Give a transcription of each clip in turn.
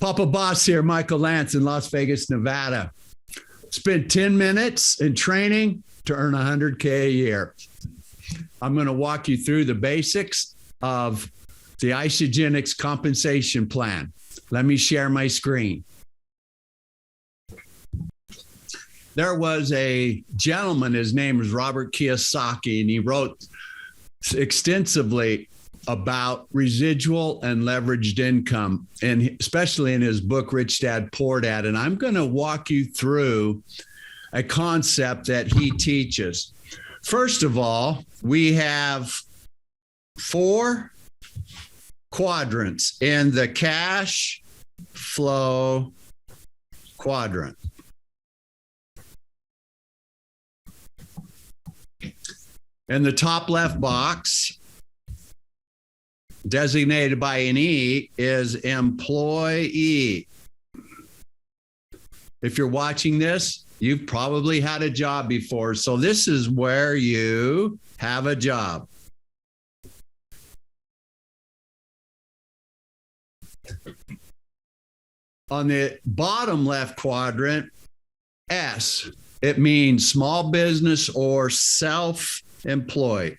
Papa Boss here, Michael Lance in Las Vegas, Nevada. Spent 10 minutes in training to earn 100K a year. I'm going to walk you through the basics of the Isagenix compensation plan. Let me share my screen. There was a gentleman, his name is Robert Kiyosaki, and he wrote extensively about residual and leveraged income, and especially in his book, Rich Dad, Poor Dad. And I'm going to walk you through a concept that he teaches. First of all, we have 4 quadrants in the cash flow quadrant. In the top left box, designated by an E, is employee. If you're watching this, you've probably had a job before. So this is where you have a job. On the bottom left quadrant, S, it means small business or self-employed.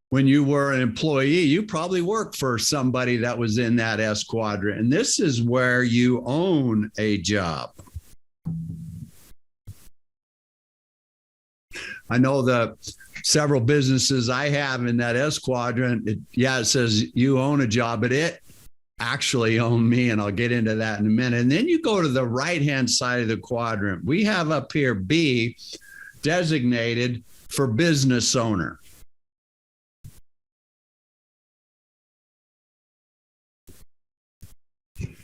When you were an employee, you probably worked for somebody that was in that S quadrant. And this is where you own a job. I know the several businesses I have in that S quadrant. It says you own a job, but it actually owned me, and I'll get into that in a minute. And then you go to the right-hand side of the quadrant. We have up here B, designated for business owner.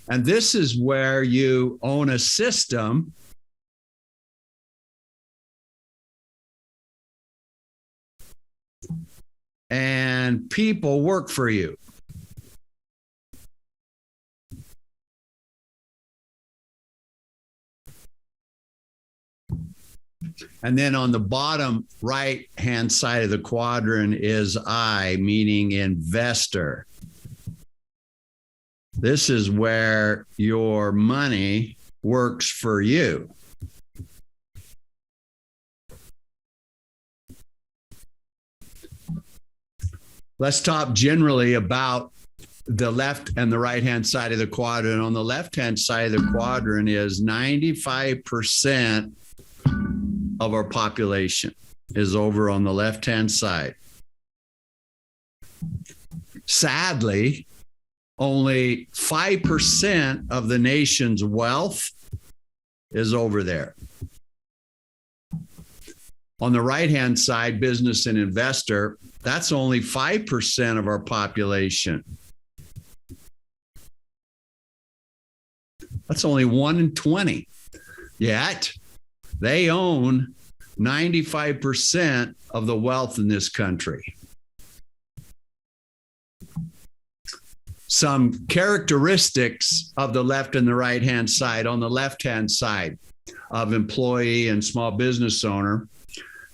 And this is where you own a system and people work for you. And then on the bottom right-hand side of the quadrant is I, meaning investor. This is where your money works for you. Let's talk generally about the left and the right-hand side of the quadrant. On the left-hand side of the quadrant is 95% of our population is over on the left-hand side. Sadly, only 5% of the nation's wealth is over there. On the right-hand side, business and investor, that's only 5% of our population. That's only 1 in 20. Yet, they own 95% of the wealth in this country. Some characteristics of the left and the right-hand side. On the left-hand side of employee and small business owner,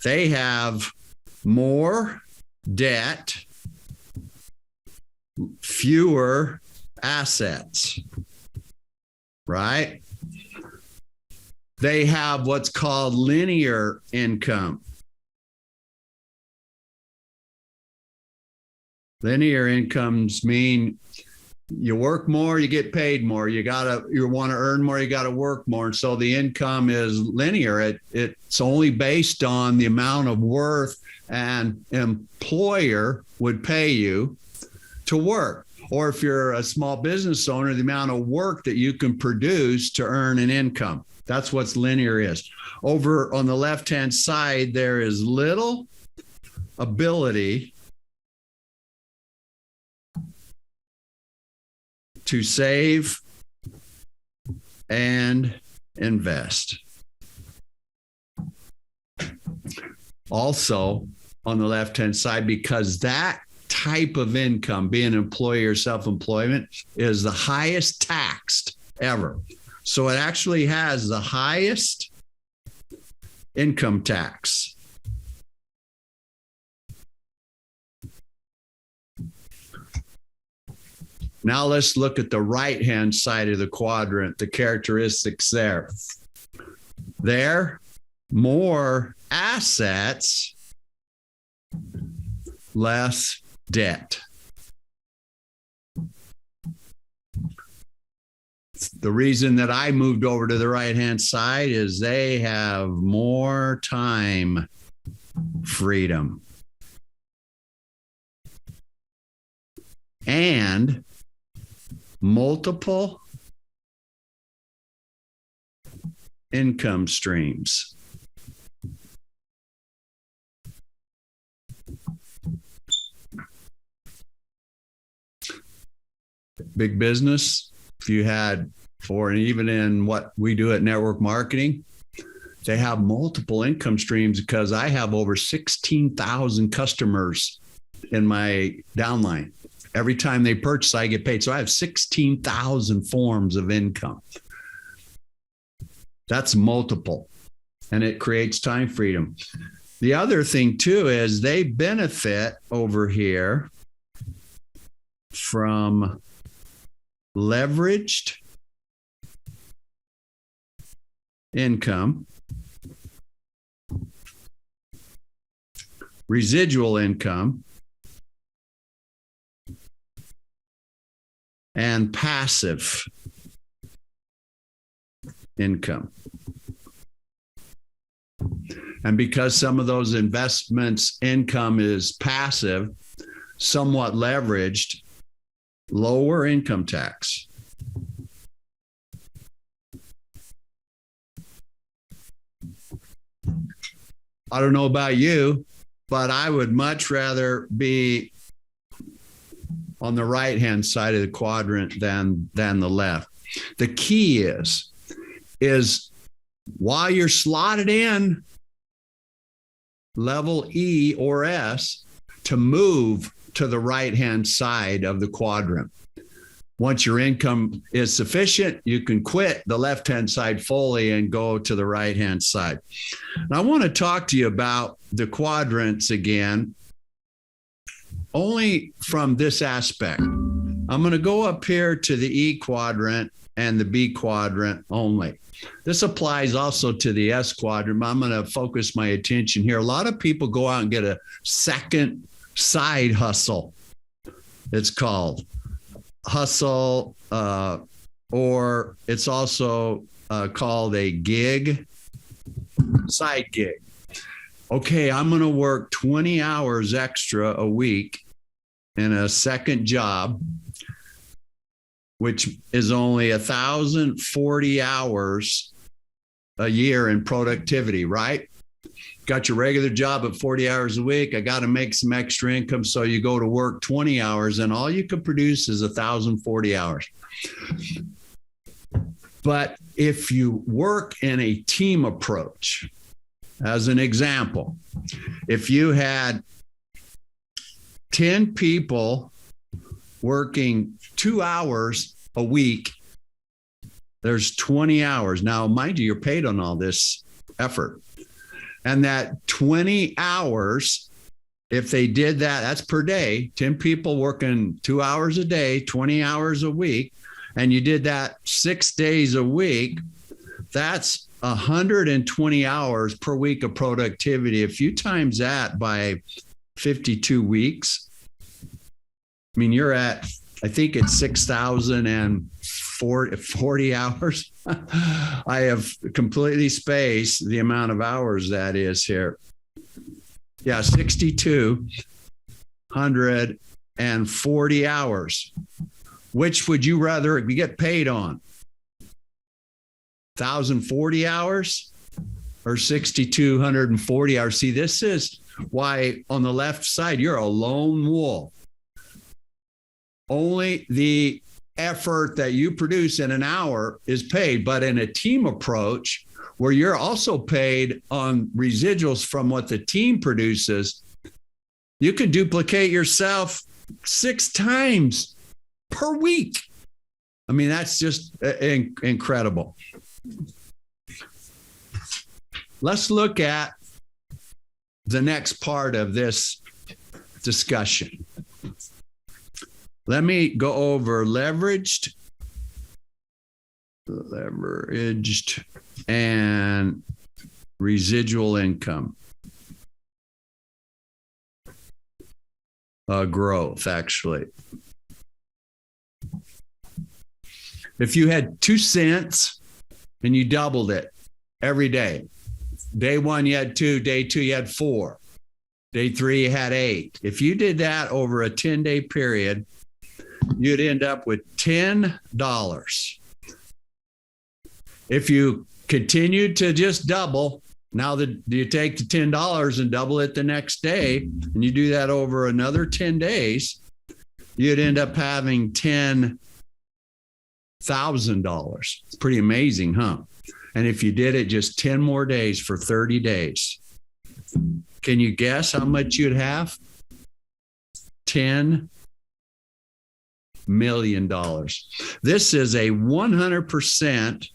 they have more debt, fewer assets, right? They have what's called linear income. Linear incomes mean you work more, you get paid more. You want to earn more, you got to work more. And so the income is linear. It's only based on the amount of worth an employer would pay you to work. Or if you're a small business owner, the amount of work that you can produce to earn an income. That's what linear is. Over on the left-hand side, there is little ability to save and invest. Also, on the left-hand side, because that type of income, being an employee or self-employment, is the highest taxed ever. So it actually has the highest income tax. Now let's look at the right-hand side of the quadrant, the characteristics there. There, more assets, less debt. The reason that I moved over to the right-hand side is they have more time freedom. And multiple income streams. Big business, if you had, or even in what we do at network marketing, they have multiple income streams because I have over 16,000 customers in my downline. Every time they purchase, I get paid. So I have 16,000 forms of income. That's multiple, and it creates time freedom. The other thing too is they benefit over here from leveraged income, residual income, and passive income. And because some of those investments income is passive, somewhat leveraged, lower income tax. I don't know about you, but I would much rather be on the right-hand side of the quadrant than the left. The key is while you're slotted in level E or S, to move to the right-hand side of the quadrant. Once your income is sufficient, you can quit the left-hand side fully and go to the right-hand side. And I want to talk to you about the quadrants again, only from this aspect. I'm going to go up here to the E quadrant and the B quadrant only. This applies also to the S quadrant, but I'm going to focus my attention here. A lot of people go out and get a second side hustle. It's called hustle, or it's also called a gig, side gig. Okay, I'm going to work 20 hours extra a week in a second job, which is only 1,040 hours a year in productivity, right? Got your regular job at 40 hours a week. I got to make some extra income. So you go to work 20 hours and all you can produce is 1,040 hours. But if you work in a team approach, as an example, if you had 10 people working 2 hours a week, there's 20 hours. Now, mind you, you're paid on all this effort. And that 20 hours, if they did that, that's per day, 10 people working 2 hours a day, 20 hours a week, and you did that 6 days a week, that's 120 hours per week of productivity. If you times that by 52 weeks, I mean, you're at, I think it's 6,040 hours. I have completely spaced the amount of hours that is here. Yeah, 6,240 hours. Which would you rather get paid on? 1,040 hours or 6,240 hours? See, this is why on the left side, you're a lone wolf. Only the effort that you produce in an hour is paid, but in a team approach where you're also paid on residuals from what the team produces, you can duplicate yourself 6 times per week. I mean, that's just incredible. Let's look at the next part of this discussion. Let me go over leveraged and residual income growth, actually. If you had 2 cents and you doubled it every day, day 1 you had 2, day 2 you had 4, day 3 you had 8. If you did that over a 10-day period, you'd end up with $10. If you continued to just double, now that you take the $10 and double it the next day, and you do that over another 10 days, you'd end up having $10,000. It's pretty amazing, huh? And if you did it just 10 more days for 30 days, can you guess how much you'd have? $10 million. This is a 100%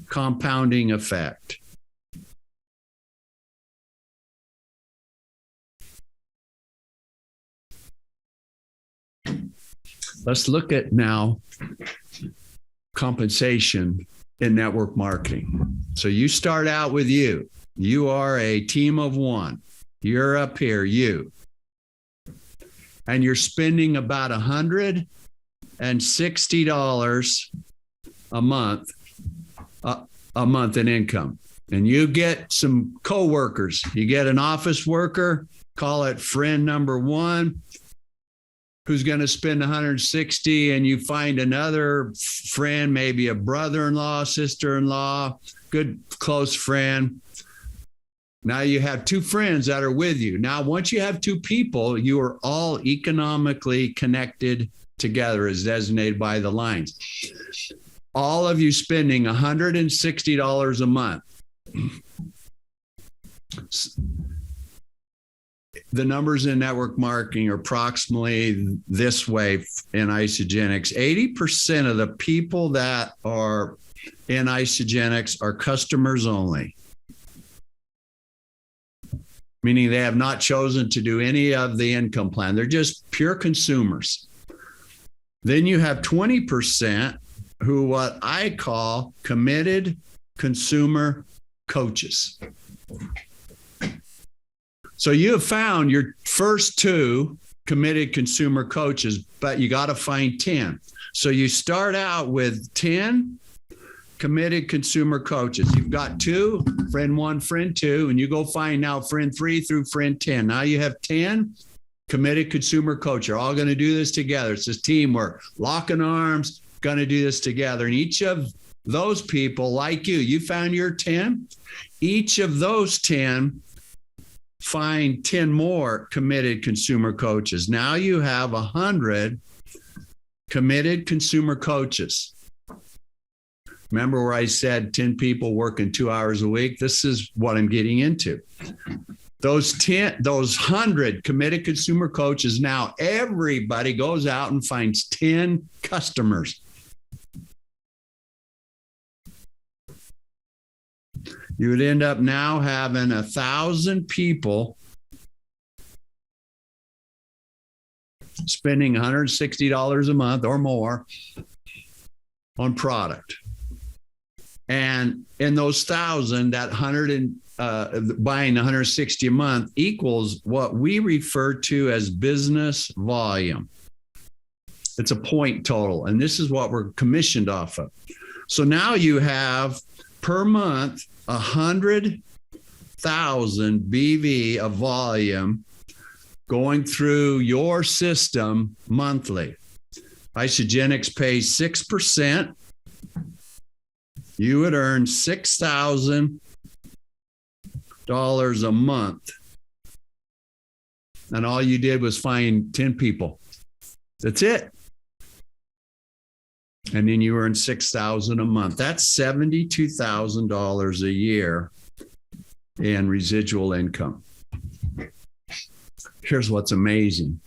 compounding effect. Let's look at now compensation in network marketing. So you start out with you. You are a team of 1. You're up here, you. And you're spending about $160 a month in income. And you get some coworkers. You get an office worker, call it friend number 1, who's going to spend 160, and you find another friend, maybe a brother-in-law, sister-in-law, good close friend. Now you have 2 friends that are with you. Now, once you have 2 people, you are all economically connected together as designated by the lines. All of you spending $160 a month. The numbers in network marketing are approximately this way in Isagenix. 80% of the people that are in Isagenix are customers only, meaning they have not chosen to do any of the income plan. They're just pure consumers. Then you have 20% who what I call committed consumer coaches. So you have found your first 2 committed consumer coaches, but you got to find 10. So you start out with 10 committed consumer coaches. You've got 2, friend 1, friend 2, and you go find now friend 3 through friend 10. Now you have 10 committed consumer coaches. You're all going to do this together. It's this teamwork, locking arms, going to do this together. And each of those people, like you found your 10. Each of those 10 find 10 more committed consumer coaches. Now you have 100 committed consumer coaches. Remember where I said 10 people working 2 hours a week? This is what I'm getting into. Those 100 committed consumer coaches, now everybody goes out and finds 10 customers. You would end up now having 1,000 people spending $160 a month or more on product. And in those 1,000, that buying 160 a month equals what we refer to as business volume. It's a point total, and this is what we're commissioned off of. So now you have per month 100,000 BV of volume going through your system monthly. Isagenix pays 6%. You would earn $6,000 a month. And all you did was find 10 people. That's it. And then you earn $6,000 a month. That's $72,000 a year in residual income. Here's what's amazing.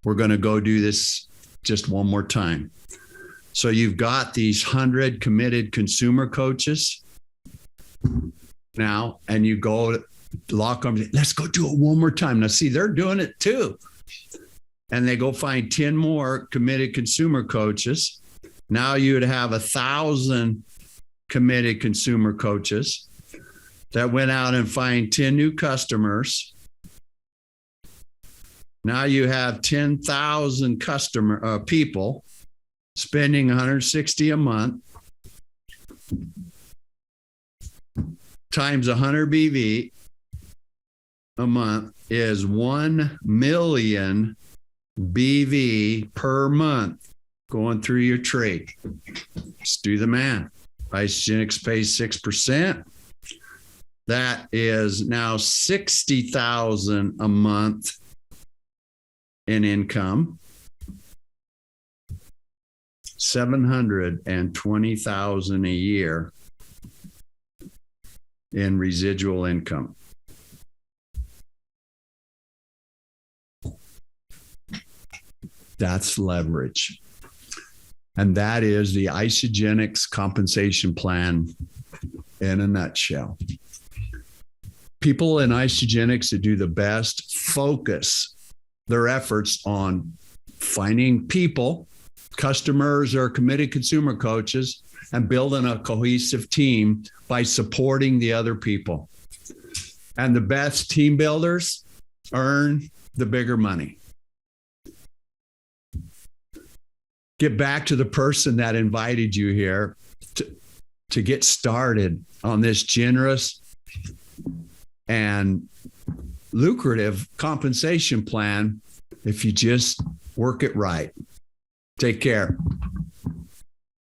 We're going to go do this just one more time. So you've got these 100 committed consumer coaches now, and you go lock them. Let's go do it one more time. Now, see, they're doing it too. and they go find 10 more committed consumer coaches, now you'd have 1,000 committed consumer coaches that went out and find 10 new customers. Now you have 10,000 people spending $160 a month times 100 BV a month is 1 million BV per month going through your tree. Let's do the math. Isogenics pays 6%. That is now 60,000 a month in income. 720,000 a year in residual income. That's leverage. And that is the Isogenics compensation plan in a nutshell. People in Isogenics that do the best focus their efforts on finding people, customers or committed consumer coaches, and building a cohesive team by supporting the other people. And the best team builders earn the bigger money. Get back to the person that invited you here to get started on this generous and lucrative compensation plan if you just work it right. Take care.